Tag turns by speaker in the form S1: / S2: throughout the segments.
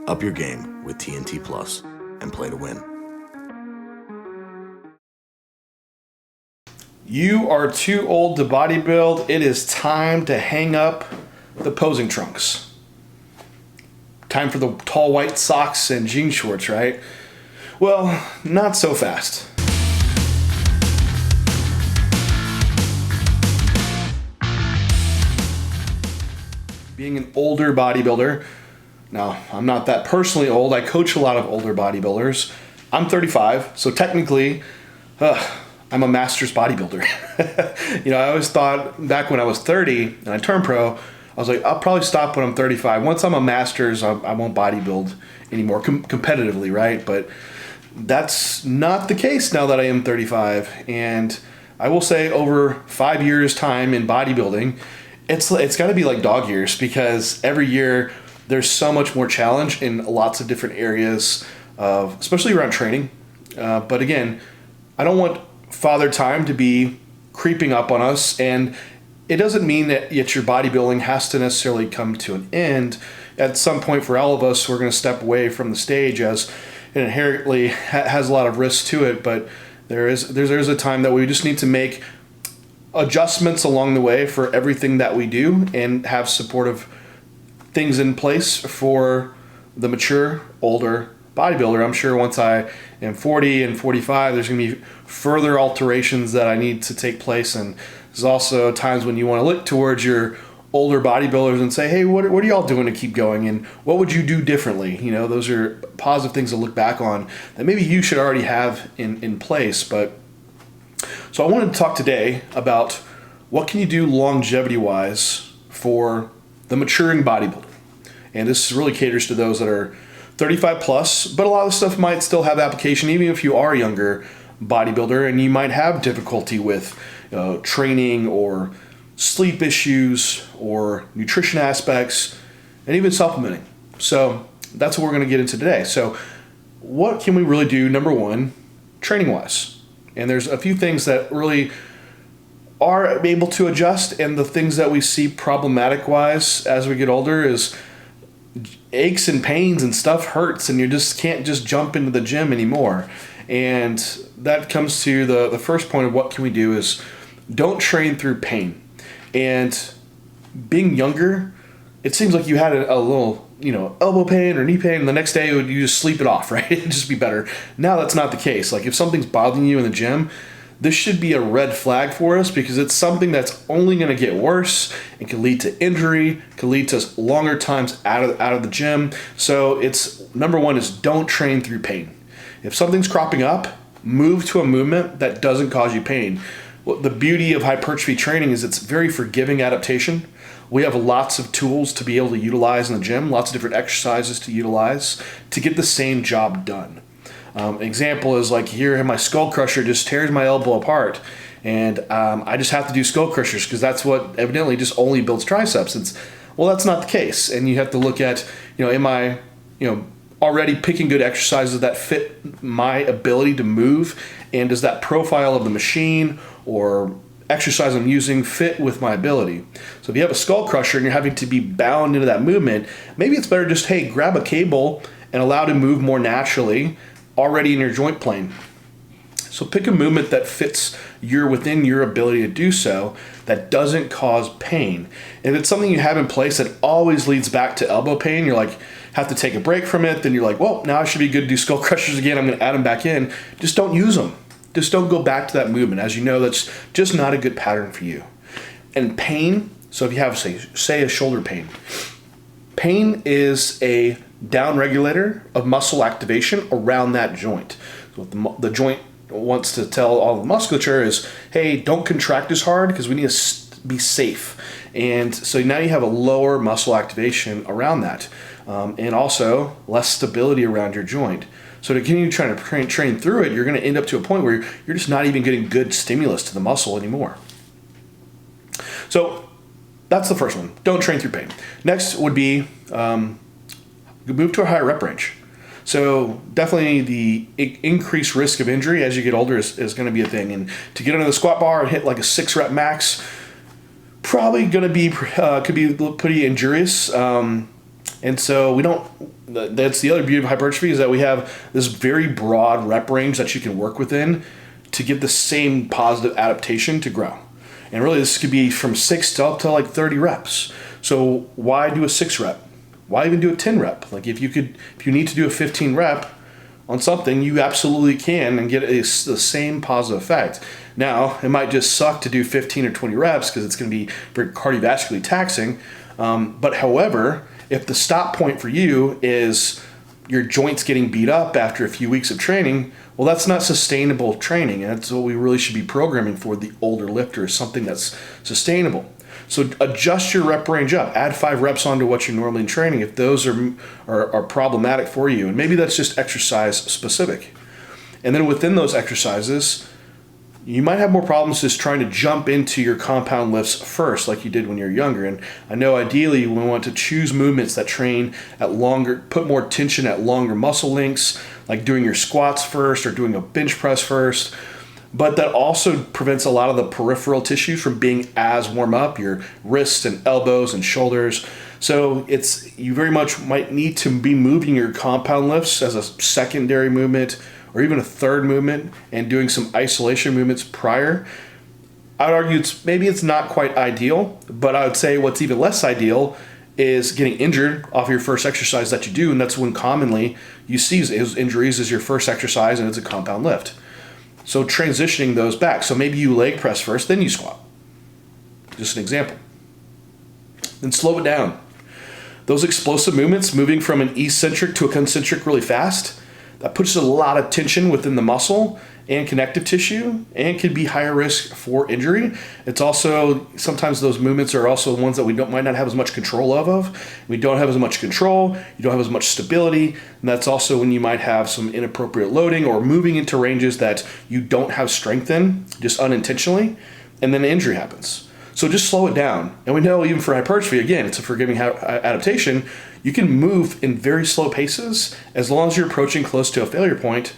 S1: Up your game with TNT Plus and play to win.
S2: You are too old to bodybuild. It is time to hang up the posing trunks. Time for the tall white socks and jean shorts, right? Well, not so fast. Being an older bodybuilder, now I'm not that personally old. I coach a lot of older bodybuilders. I'm 35, so technically, I'm a master's bodybuilder. I always thought back when I was 30 and I turned pro, I was like, I'll probably stop when I'm 35. Once I'm a master's, I won't bodybuild anymore competitively, right? But that's not the case now that I am 35. And I will say over 5 years' time in bodybuilding, it's got to be like dog years, because every year there's so much more challenge in lots of different areas, especially around training. But again, I don't want Father Time to be creeping up on us, and it doesn't mean that yet your bodybuilding has to necessarily come to an end. At some point for all of us, we're going to step away from the stage, as it inherently has a lot of risk to it, but there's a time that we just need to make adjustments along the way for everything that we do and have supportive things in place for the mature, older bodybuilder. I'm sure once I am 40 and 45, there's going to be further alterations that I need to take place. And there's also times when you want to look towards your older bodybuilders and say, hey, what are y'all doing to keep going? And what would you do differently? Those are positive things to look back on that maybe you should already have in place. So I wanted to talk today about what can you do longevity-wise for the maturing bodybuilder. And this really caters to those that are 35 plus, but a lot of stuff might still have application even if you are a younger bodybuilder and you might have difficulty with training or sleep issues or nutrition aspects and even supplementing. So that's what we're going to get into today. So what can we really do, number one, training-wise? And there's a few things that really are able to adjust, and the things that we see problematic-wise as we get older is aches and pains and stuff hurts, and you just can't just jump into the gym anymore. And that comes to the first point of what can we do is don't train through pain. And being younger, it seems like you had a little elbow pain or knee pain, and the next day you just sleep it off, right? It'd just be better. Now that's not the case. Like if something's bothering you in the gym, this should be a red flag for us, because it's something that's only going to get worse and can lead to injury, can lead to longer times out of the gym. So it's number one is don't train through pain. If something's cropping up, move to a movement that doesn't cause you pain. Well, the beauty of hypertrophy training is it's very forgiving adaptation. We have lots of tools to be able to utilize in the gym, lots of different exercises to utilize to get the same job done. An example is like here, my skull crusher just tears my elbow apart, and I just have to do skull crushers because that's what evidently just only builds triceps. That's not the case, and you have to look at, am I, already picking good exercises that fit my ability to move, and does that profile of the machine or exercise I'm using fit with my ability? So if you have a skull crusher and you're having to be bound into that movement, maybe it's better just, hey, grab a cable and allow it to move more naturally already in your joint plane. So pick a movement that fits within your ability to do so, that doesn't cause pain. If it's something you have in place that always leads back to elbow pain, you're like, have to take a break from it, then you're like, well, now I should be good to do skull crushers again, I'm going to add them back in. Just don't use them. Just don't go back to that movement. As you know, that's just not a good pattern for you. And pain, so if you have, say a shoulder pain, pain is a down regulator of muscle activation around that joint. So what the joint wants to tell all the musculature is, hey, don't contract as hard because we need to be safe. And so now you have a lower muscle activation around that, and also less stability around your joint. So to continue trying to train through it, you're going to end up to a point where you're just not even getting good stimulus to the muscle anymore. So that's the first one. Don't train through pain. Next would be move to a higher rep range. So definitely the increased risk of injury as you get older is going to be a thing. And to get under the squat bar and hit like a 6 rep max, probably going to be could be pretty injurious. And And so we don't, that's the other beauty of hypertrophy, is that we have this very broad rep range that you can work within to get the same positive adaptation to grow. And really this could be from 6 to up to like 30 reps. So why do a 6 rep? Why even do a 10 rep? Like if you need to do a 15 rep on something, you absolutely can and get the same positive effect. Now, it might just suck to do 15 or 20 reps because it's going to be very cardiovascularly taxing. But however, if the stop point for you is your joints getting beat up after a few weeks of training, well, that's not sustainable training. And that's what we really should be programming for the older lifter, something that's sustainable. So adjust your rep range up. Add 5 reps onto what you're normally training if those are problematic for you. And maybe that's just exercise specific. And then within those exercises, you might have more problems just trying to jump into your compound lifts first like you did when you were younger. And I know ideally we want to choose movements that train at longer, put more tension at longer muscle lengths, like doing your squats first or doing a bench press first. But that also prevents a lot of the peripheral tissues from being as warm up, your wrists and elbows and shoulders. So you very much might need to be moving your compound lifts as a secondary movement or even a third movement and doing some isolation movements prior. I would argue maybe it's not quite ideal, but I would say what's even less ideal is getting injured off your first exercise that you do, and that's when commonly you see injuries as your first exercise and it's a compound lift. So transitioning those back. So maybe you leg press first, then you squat. Just an example. Then slow it down. Those explosive movements, moving from an eccentric to a concentric really fast, that puts a lot of tension within the muscle and connective tissue and can be higher risk for injury. It's also, sometimes those movements are also ones that we might not have as much control of. We don't have as much control, you don't have as much stability, and that's also when you might have some inappropriate loading or moving into ranges that you don't have strength in, just unintentionally, and then an injury happens. So just slow it down. And we know even for hypertrophy, again, it's a forgiving adaptation, you can move in very slow paces as long as you're approaching close to a failure point.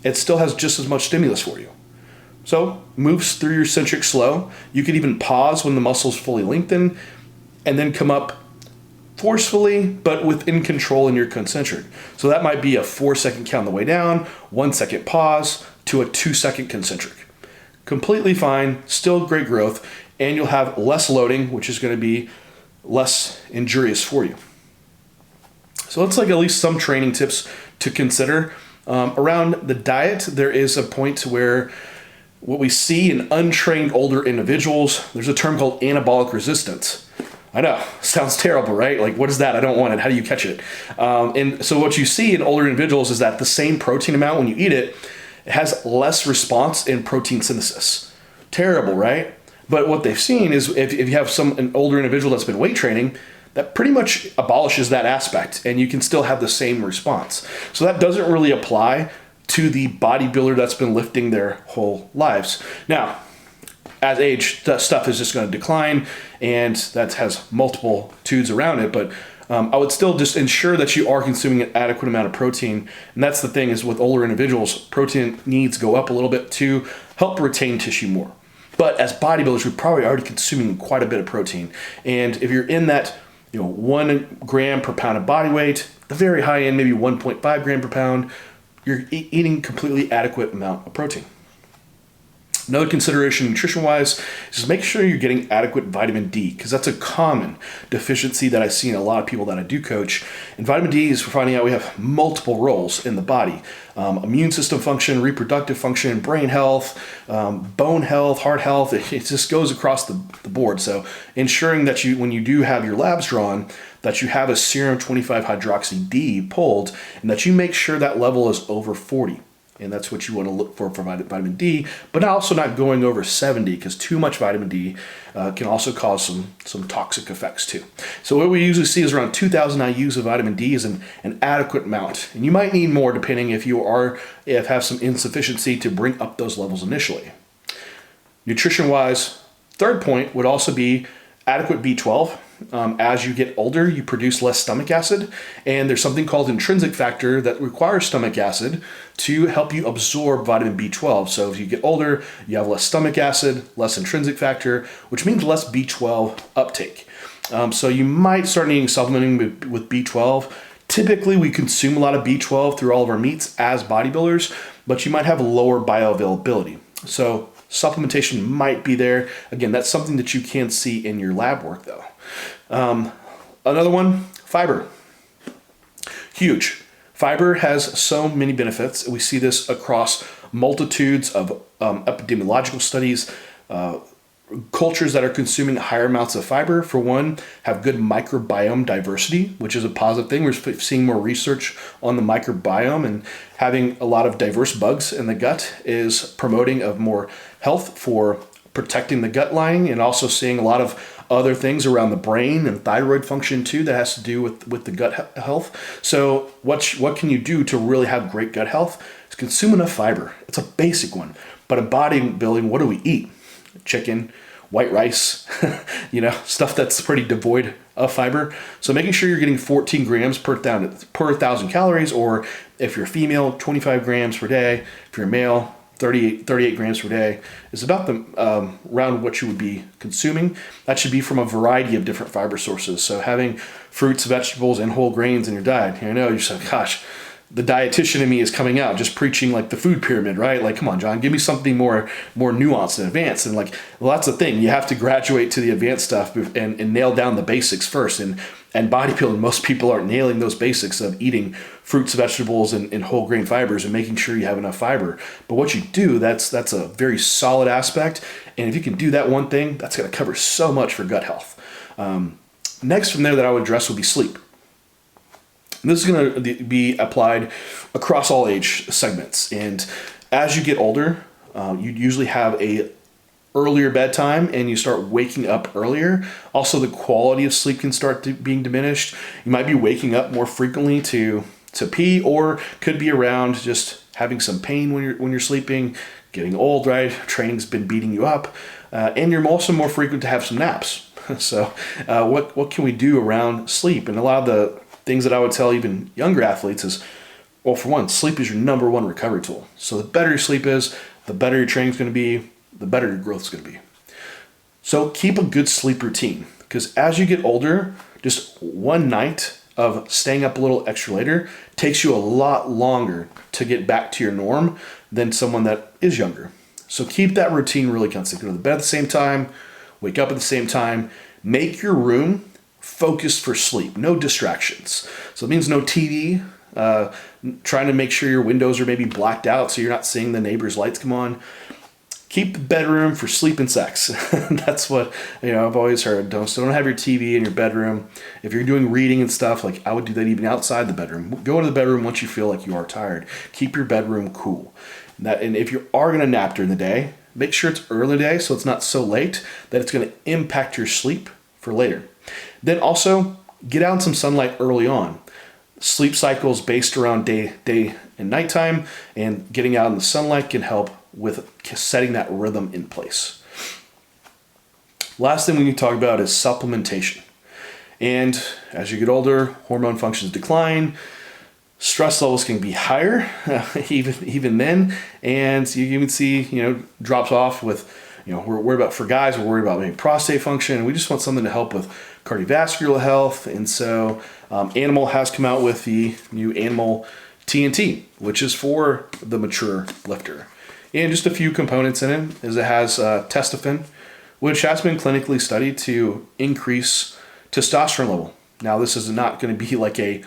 S2: It still has just as much stimulus for you. So moves through your centric slow. You could even pause when the muscle's fully lengthened and then come up forcefully, but within control in your concentric. So that might be a 4-second count on the way down, 1 second pause to a 2-second concentric. Completely fine, still great growth, and you'll have less loading, which is going to be less injurious for you. So let's like at least some training tips to consider. Around the diet, there is a point where what we see in untrained older individuals, there's a term called anabolic resistance. I know, sounds terrible, right? Like, what is that? I don't want it. How do you catch it? And so what you see in older individuals is that the same protein amount when you eat it, it has less response in protein synthesis. Terrible, right? But what they've seen is if you have an older individual that's been weight training, that pretty much abolishes that aspect and you can still have the same response. So that doesn't really apply to the bodybuilder that's been lifting their whole lives. Now, as age, that stuff is just going to decline and that has multiple tudes around it, but I would still just ensure that you are consuming an adequate amount of protein. And that's the thing is with older individuals, protein needs go up a little bit to help retain tissue more. But as bodybuilders, we're probably already consuming quite a bit of protein. And if you're in that 1 gram per pound of body weight, the very high end, maybe 1.5 gram per pound, you're eating completely adequate amount of protein. Another consideration nutrition-wise is just make sure you're getting adequate vitamin D, because that's a common deficiency that I see in a lot of people that I do coach. And vitamin D is, we're finding out we have multiple roles in the body. Immune system function, reproductive function, brain health, bone health, heart health. It just goes across the board. So ensuring that when you do have your labs drawn, that you have a serum 25-hydroxy D pulled, and that you make sure that level is over 40. And that's what you want to look for vitamin D, but also not going over 70, because too much vitamin D can also cause some toxic effects too. So what we usually see is around 2,000 IUs of vitamin D is an adequate amount. And you might need more depending if you have some insufficiency to bring up those levels initially. Nutrition-wise, third point would also be adequate B12. As you get older, you produce less stomach acid, and there's something called intrinsic factor that requires stomach acid to help you absorb vitamin B12. So if you get older, you have less stomach acid, less intrinsic factor, which means less B12 uptake. So you might start needing supplementing with B12. Typically, we consume a lot of B12 through all of our meats as bodybuilders, but you might have lower bioavailability. So supplementation might be there. Again, that's something that you can see in your lab work though. Another one, fiber. Huge. Fiber has so many benefits. We see this across multitudes of epidemiological studies. Cultures that are consuming higher amounts of fiber, for one, have good microbiome diversity, which is a positive thing. We're seeing more research on the microbiome, and having a lot of diverse bugs in the gut is promoting of more health for protecting the gut lining, and also seeing a lot of other things around the brain and thyroid function too that has to do with the gut health. So what can you do to really have great gut health? Is consume enough fiber. It's a basic one. But in bodybuilding, what do we eat? Chicken, white rice, stuff that's pretty devoid of fiber. So making sure you're getting 14 grams per 1,000 calories, or if you're female, 25 grams per day. If you're male, 38 grams per day is about the around what you would be consuming. That should be from a variety of different fiber sources. So having fruits, vegetables, and whole grains in your diet. I know you're saying, gosh, the dietitian in me is coming out, just preaching like the food pyramid, right? Like, come on, John, give me something more nuanced and advanced. And like, well, that's the thing. You have to graduate to the advanced stuff and nail down the basics first. And bodybuilding, most people aren't nailing those basics of eating fruits, vegetables, and whole grain fibers and making sure you have enough fiber. But what you do, that's a very solid aspect. And if you can do that one thing, that's going to cover so much for gut health. Next from there that I would address would be sleep. And this is going to be applied across all age segments. And as you get older, you usually have a earlier bedtime and you start waking up earlier. Also, the quality of sleep can start being diminished. You might be waking up more frequently to pee, or could be around just having some pain when you're sleeping, getting old, right? Training's been beating you up. And you're also more frequent to have some naps. So what can we do around sleep? And a lot of the things that I would tell even younger athletes is, well, for one, sleep is your number one recovery tool. So the better your sleep is, the better your training's going to be, the better your growth's going to be. So keep a good sleep routine, because as you get older, just one night of staying up a little extra later takes you a lot longer to get back to your norm than someone that is younger. So keep that routine really consistent. Go to bed at the same time, wake up at the same time, make your room focused for sleep, no distractions. So it means no TV, trying to make sure your windows are maybe blacked out so you're not seeing the neighbor's lights come on. Keep the bedroom for sleep and sex. That's what, I've always heard. Don't have your TV in your bedroom. If you're doing reading and stuff, like I would do that even outside the bedroom. Go to the bedroom once you feel like you are tired. Keep your bedroom cool. And if you are going to nap during the day, make sure it's early in the day so it's not so late that it's going to impact your sleep for later. Then also get out in some sunlight early on. Sleep cycles based around day and nighttime, and getting out in the sunlight can help with setting that rhythm in place. Last thing we need to talk about is supplementation. And as you get older, hormone functions decline, stress levels can be higher even then, and you even see drops off with we're worried about, for guys, we're worried about maybe prostate function, and we just want something to help with cardiovascular health. And so Animal has come out with the new Animal TNT, which is for the mature lifter. And just a few components in it is it has testosterone, which has been clinically studied to increase testosterone level. Now, this is not going to be like a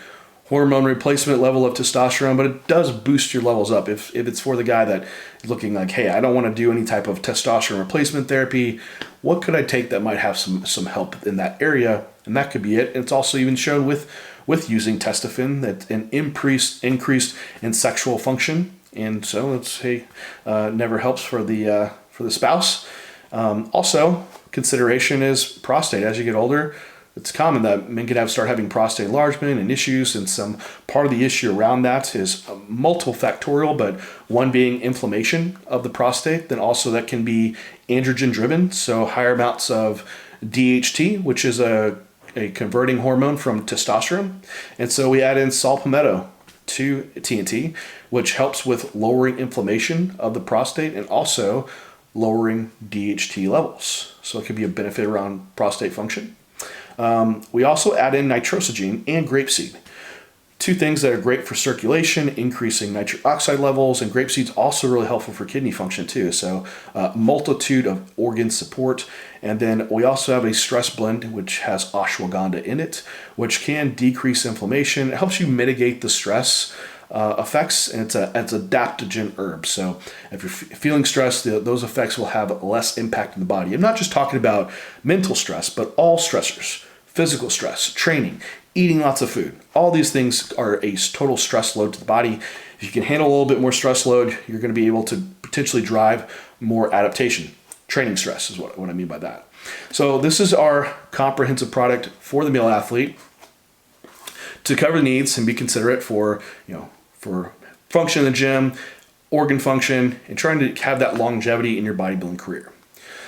S2: hormone replacement level of testosterone, but it does boost your levels up. If it's for the guy that is looking like, hey, I don't want to do any type of testosterone replacement therapy, what could I take that might have some help in that area? And that could be it. It's also even shown with using testosterone that an increased in sexual function. And so let's say never helps for the spouse. Also, consideration is prostate. As you get older, it's common that men can start having prostate enlargement and issues, and some part of the issue around that is multifactorial, but one being inflammation of the prostate. Then also that can be androgen driven, so higher amounts of DHT, which is a converting hormone from testosterone. And so we add in saw palmetto to TNT, which helps with lowering inflammation of the prostate and also lowering DHT levels. So it could be a benefit around prostate function. We also add in nitrosogene and grapeseed. Two things that are great for circulation, increasing nitric oxide levels, and grapeseed's also really helpful for kidney function too. So multitude of organ support. And then we also have a stress blend, which has ashwagandha in it, which can decrease inflammation. It helps you mitigate the stress effects, and it's an adaptogen herb. So if you're feeling stressed, those effects will have less impact in the body. I'm not just talking about mental stress, but all stressors, physical stress, training, eating lots of food. All these things are a total stress load to the body. If you can handle a little bit more stress load, you're going to be able to potentially drive more adaptation. Training stress is what I mean by that. So this is our comprehensive product for the male athlete to cover the needs and be considerate for, for function in the gym, organ function, and trying to have that longevity in your bodybuilding career.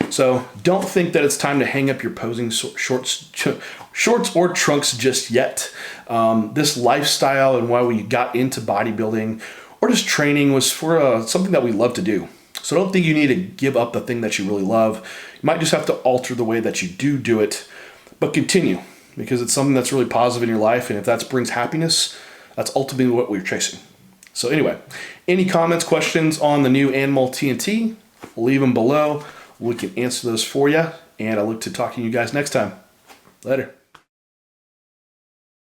S2: So don't think that it's time to hang up your posing shorts or trunks just yet. This lifestyle and why we got into bodybuilding or just training was for something that we love to do. So don't think you need to give up the thing that you really love. You might just have to alter the way that you do it, but continue, because it's something that's really positive in your life. And if that brings happiness, that's ultimately what we're chasing. So anyway, any comments, questions on the new Animal TNT, leave them below. We can answer those for you, and I look to talking to you guys next time. Later.